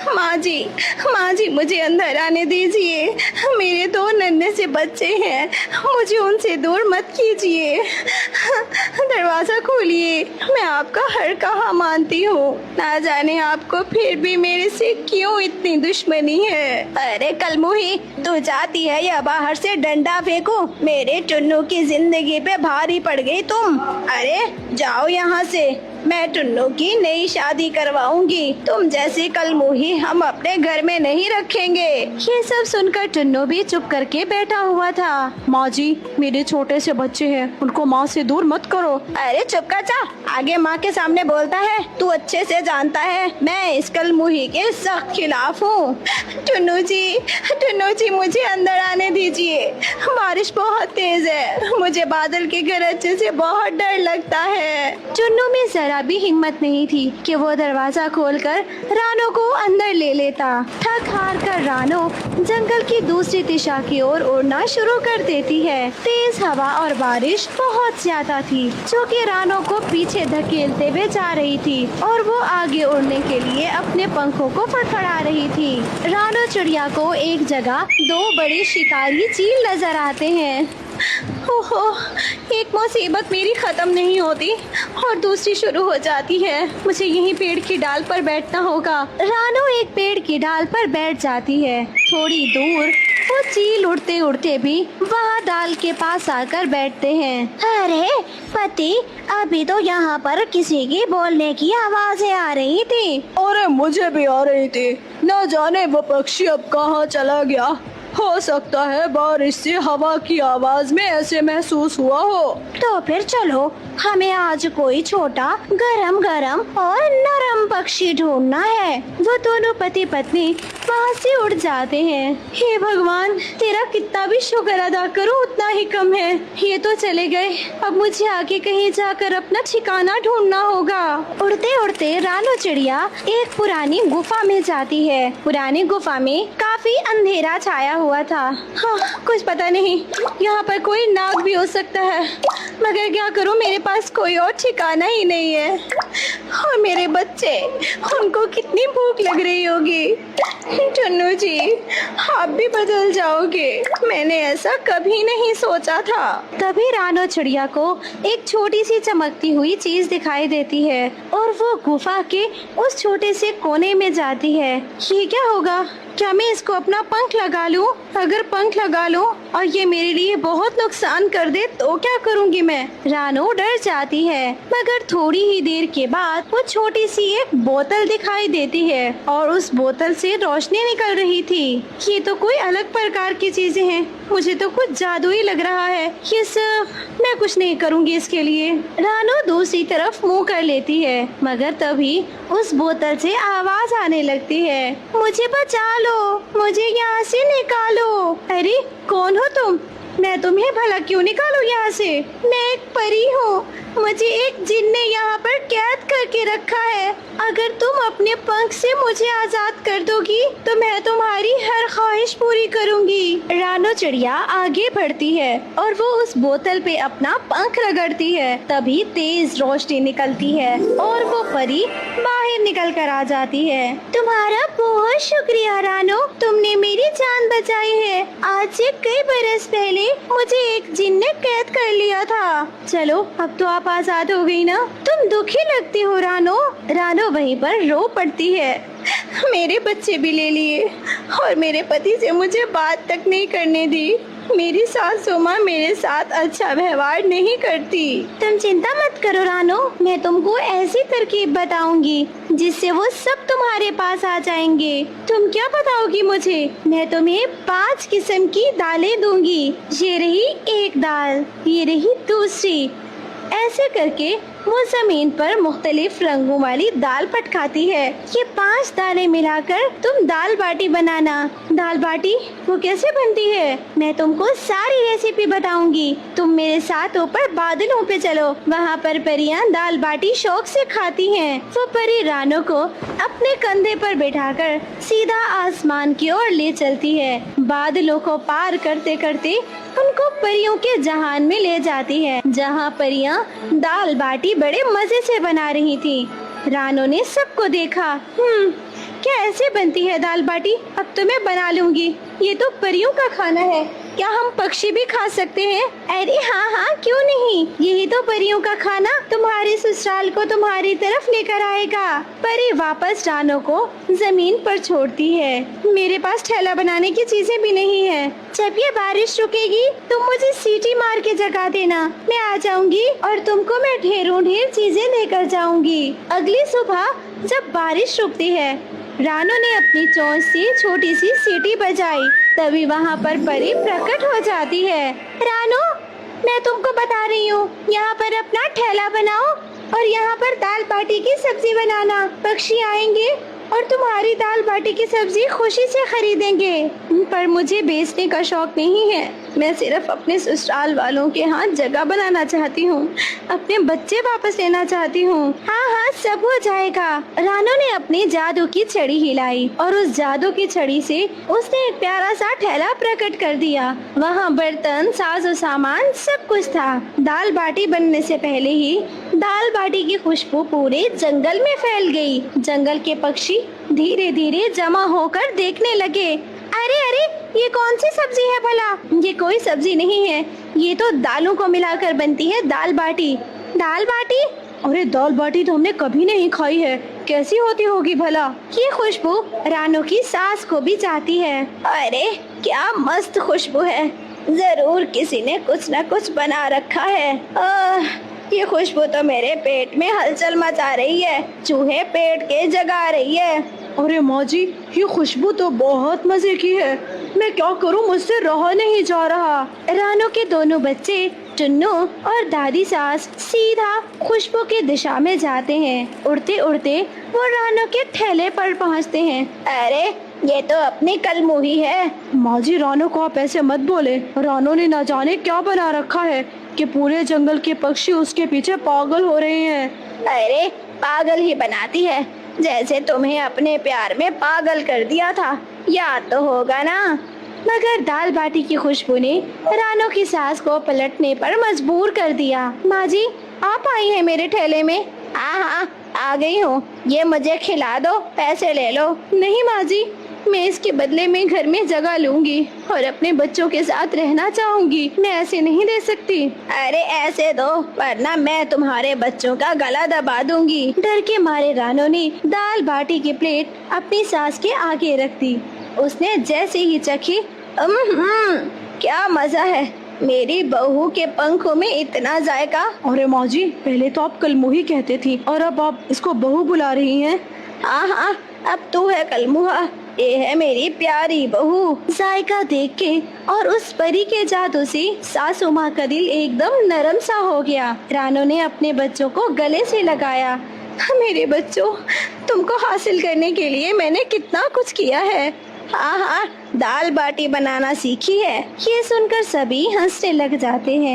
माँ जी मुझे अंदर आने दीजिए। मेरे दो नन्हे से बच्चे हैं, मुझे उनसे दूर मत कीजिए। दरवाजा खोलिए, मैं आपका हर कहा मानती हूँ। ना जाने आपको फिर भी मेरे से क्यों इतनी दुश्मनी है। अरे कलमुही, तू जाती है या बाहर से डंडा फेंकूं? मेरे टुन्नू की जिंदगी पे भारी पड़ गई तुम। अरे जाओ यहाँ से, मैं टुन्नू की नई शादी करवाऊंगी। तुम जैसी कलमुही हम अपने घर में नहीं रखेंगे। ये सब सुनकर टुन्नू भी चुप करके बैठा हुआ था। माँ जी, मेरे छोटे से बच्चे हैं, उनको माँ से दूर मत करो। अरे चुप कर जा, आगे माँ के सामने बोलता है। तू अच्छे से जानता है मैं इस कलमुही के सख्त खिलाफ हूँ। टुन्नू जी मुझे अंदर आने दीजिए। बारिश बहुत तेज है, मुझे बादल के गरजने से बहुत डर लगता है। टुन्नू में जरा भी हिम्मत नहीं थी कि वो दरवाजा खोलकर रानो को अंदर ले लेता। थक हार कर रानो जंगल की दूसरी दिशा की ओर उड़ना शुरू कर देती है। तेज हवा और बारिश बहुत ज्यादा थी, जो कि रानो को पीछे धकेलते हुए जा रही थी और वो आगे उड़ने के लिए अपने पंखों को फड़फड़ा रही थी। रानो चिड़िया को एक जगह दो बड़े शिकारी चील नजर आते हैं। ओहो, एक मुसीबत मेरी खत्म नहीं होती और दूसरी शुरू हो जाती है। मुझे यहीं पेड़ की डाल पर बैठना होगा। रानो एक पेड़ की डाल पर बैठ जाती है। थोड़ी दूर वो चील उड़ते उड़ते भी वहाँ डाल के पास आकर बैठते हैं। अरे पति, अभी तो यहाँ पर किसी की बोलने की आवाजें आ रही थी। अरे मुझे भी आ रही थी, न जाने वो पक्षी अब कहाँ चला गया। हो सकता है बारिश से हवा की आवाज में ऐसे महसूस हुआ हो। तो फिर चलो, हमें आज कोई छोटा गरम गरम और नरम पक्षी ढूंढना है। वो दोनों पति पत्नी वहाँ से उड़ जाते हैं। हे भगवान, तेरा कितना भी शुक्र अदा करूं उतना ही कम है। ये तो चले गए, अब मुझे आगे कहीं जाकर अपना ठिकाना ढूंढना होगा। उड़ते उड़ते रानो चिड़िया एक पुरानी गुफा में जाती है। पुरानी गुफा में काफी अंधेरा छाया हुआ था। हाँ, कुछ पता नहीं, यहाँ पर कोई नाग भी हो सकता है, मगर क्या करूँ, मेरे पास कोई और ठिकाना ही नहीं है। और मेरे बच्चे, उनको कितनी भूख लग रही होगी। टुन्नू जी, आप भी बदल जाओगे, मैंने ऐसा कभी नहीं सोचा था। तभी रानो चिड़िया को एक छोटी सी चमकती हुई चीज दिखाई देती है और वो गुफा के उस छोटे से कोने में जाती है। ये क्या होगा? क्या मैं इसको अपना पंख लगा लूं? अगर पंख लगा लूं और ये मेरे लिए बहुत नुकसान कर दे तो क्या करूंगी मैं? रानो डर जाती है, मगर थोड़ी ही देर के बाद वो छोटी सी एक बोतल दिखाई देती है और उस बोतल से रोशनी निकल रही थी। ये तो कोई अलग प्रकार की चीजें हैं, मुझे तो कुछ जादू ही लग रहा है। ये सब मैं कुछ नहीं करूंगी इसके लिए। रानो दूसरी तरफ मुंह कर लेती है, मगर तभी उस बोतल से आवाज आने लगती है। मुझे बचा लो, मुझे यहाँ से निकालो। अरे कौन हो तुम? मैं तुम्हें भला क्यों निकालूं यहाँ से? मैं एक परी हूँ, मुझे एक जिन ने यहाँ पर कैद करके रखा है। अगर तुम अपने पंख से मुझे आजाद कर दोगी तो मैं तुम्हारी हर ख्वाहिश पूरी करूँगी। रानो चिड़िया आगे बढ़ती है और वो उस बोतल पे अपना पंख रगड़ती है। तभी तेज रोशनी निकलती है और वो परी बाहर निकल कर आ जाती है। तुम्हारा बहुत शुक्रिया रानो, तुमने मेरी जान बचाई है। आज से कई बरस पहले मुझे एक जिन ने कैद कर लिया था। चलो, अब तो आप आजाद हो गई ना। तुम दुखी लगती हो रानो। रानो वहीं पर रो पड़ती है। मेरे बच्चे भी ले लिए और मेरे पति से मुझे बात तक नहीं करने दी। मेरी सासू माँ मेरे साथ अच्छा व्यवहार नहीं करती। तुम चिंता मत करो रानो, मैं तुमको ऐसी तरकीब बताऊंगी जिससे वो सब तुम्हारे पास आ जाएंगे। तुम क्या बताओगी मुझे? मैं तुम्हें 5 किस्म की दालें दूंगी। ये रही एक दाल, ये रही दूसरी। ऐसे करके वो जमीन पर मुख्तलिफ रंगों वाली दाल पटकाती है। ये 5 दालें मिलाकर तुम दाल बाटी बनाना। दाल बाटी वो कैसे बनती है? मैं तुमको सारी रेसिपी बताऊंगी। तुम मेरे साथ ऊपर बादलों पे चलो, वहाँ पर परियां दाल बाटी शौक से खाती हैं। वो परी रानो को अपने कंधे पर बिठाकर सीधा आसमान की ओर ले चलती है। बादलों को पार करते करते उनको परियों के जहान में ले जाती है, जहाँ परियां दाल बाटी बड़े मजे से बना रही थी। रानो ने सबको देखा। क्या ऐसे बनती है दाल बाटी? अब तो मैं बना लूंगी। ये तो परियों का खाना है, क्या हम पक्षी भी खा सकते हैं? अरे हाँ हाँ, क्यों नहीं, यही तो परियों का खाना तुम्हारे ससुराल को तुम्हारी तरफ लेकर आएगा। परी वापस रानो को जमीन पर छोड़ती है। मेरे पास ठेला बनाने की चीजें भी नहीं है। जब ये बारिश रुकेगी तुम मुझे सीटी मार के जगा देना, मैं आ जाऊंगी और तुमको मैं ढेरों ढेर चीजें लेकर जाऊंगी। अगली सुबह जब बारिश रुकती है, रानो ने अपनी चोंच से छोटी सी सीटी बजाई। तभी वहाँ पर परी प्रकट हो जाती है। रानो, मैं तुमको बता रही हूँ, यहाँ पर अपना ठेला बनाओ और यहाँ पर दाल बाटी की सब्जी बनाना। पक्षी आएंगे और तुम्हारी दाल बाटी की सब्जी खुशी से खरीदेंगे। पर मुझे बेचने का शौक नहीं है, मैं सिर्फ अपने ससुराल वालों के हाथ जगह बनाना चाहती हूँ, अपने बच्चे वापस लेना चाहती हूँ। हाँ हाँ, सब हो जाएगा। रानो ने अपनी जादू की छड़ी हिलाई और उस जादू की छड़ी से उसने एक प्यारा सा ठेला प्रकट कर दिया। वहाँ बर्तन, साजो सामान सब कुछ था। दाल बाटी बनने से पहले ही दाल बाटी की खुशबू पूरे जंगल में फैल गई। जंगल के पक्षी धीरे धीरे जमा होकर देखने लगे। अरे अरे, ये कौन सी सब्जी है भला? ये कोई सब्जी नहीं है, ये तो दालों को मिलाकर बनती है दाल बाटी। दाल बाटी? अरे दाल बाटी तो हमने कभी नहीं खाई है, कैसी होती होगी भला? ये खुशबू रानो की सास को भी चाहती है। अरे क्या मस्त खुशबू है, जरूर किसी ने कुछ न कुछ बना रखा है। ये खुशबू तो मेरे पेट में हलचल मचा रही है, चूहे पेट के जगा रही है। अरे माँ जी, ये खुशबू तो बहुत मजे की है, मैं क्या करूँ, मुझसे रहा नहीं जा रहा। रानो के दोनों बच्चे टुन्नू और दादी सास सीधा खुशबू की दिशा में जाते हैं। उड़ते उड़ते वो रानो के ठेले पर पहुंचते हैं। अरे ये तो अपनी कलमुही है। माँ जी, रानो को आप ऐसे मत बोले, रानो ने न जाने क्या बना रखा है कि पूरे जंगल के पक्षी उसके पीछे पागल हो रहे हैं। अरे पागल ही बनाती है, जैसे तुम्हें अपने प्यार में पागल कर दिया था, याद तो होगा ना। मगर दाल बाटी की खुशबू ने रानो की सास को पलटने पर मजबूर कर दिया। माँ जी, आप आई हैं मेरे ठेले में? हाँ हाँ, आ गई हूँ, ये मुझे खिला दो, पैसे ले लो। नहीं माँ जी, मैं इसके बदले में घर में जगह लूंगी और अपने बच्चों के साथ रहना चाहूंगी, मैं ऐसे नहीं दे सकती। अरे ऐसे दो, वरना मैं तुम्हारे बच्चों का गला दबा दूंगी। डर के मारे रानो ने दाल बाटी की प्लेट अपनी सास के आगे रख दी। उसने जैसे ही चखी, क्या मजा है, मेरी बहू के पंखों में इतना जायका। अरे माँ जी, पहले तो आप कलमुही कहते थी और अब आप इसको बहू बुला रही हैं। हाँ हाँ, अब तू है कलमुहा, ये है मेरी प्यारी बहू। जायका देख के और उस परी के जादू से सासू माँ का दिल एकदम नरम सा हो गया। रानो ने अपने बच्चों को गले से लगाया। मेरे बच्चों, तुमको हासिल करने के लिए मैंने कितना कुछ किया है। हाँ हाँ, दाल बाटी बनाना सीखी है। ये सुनकर सभी हंसने लग जाते हैं।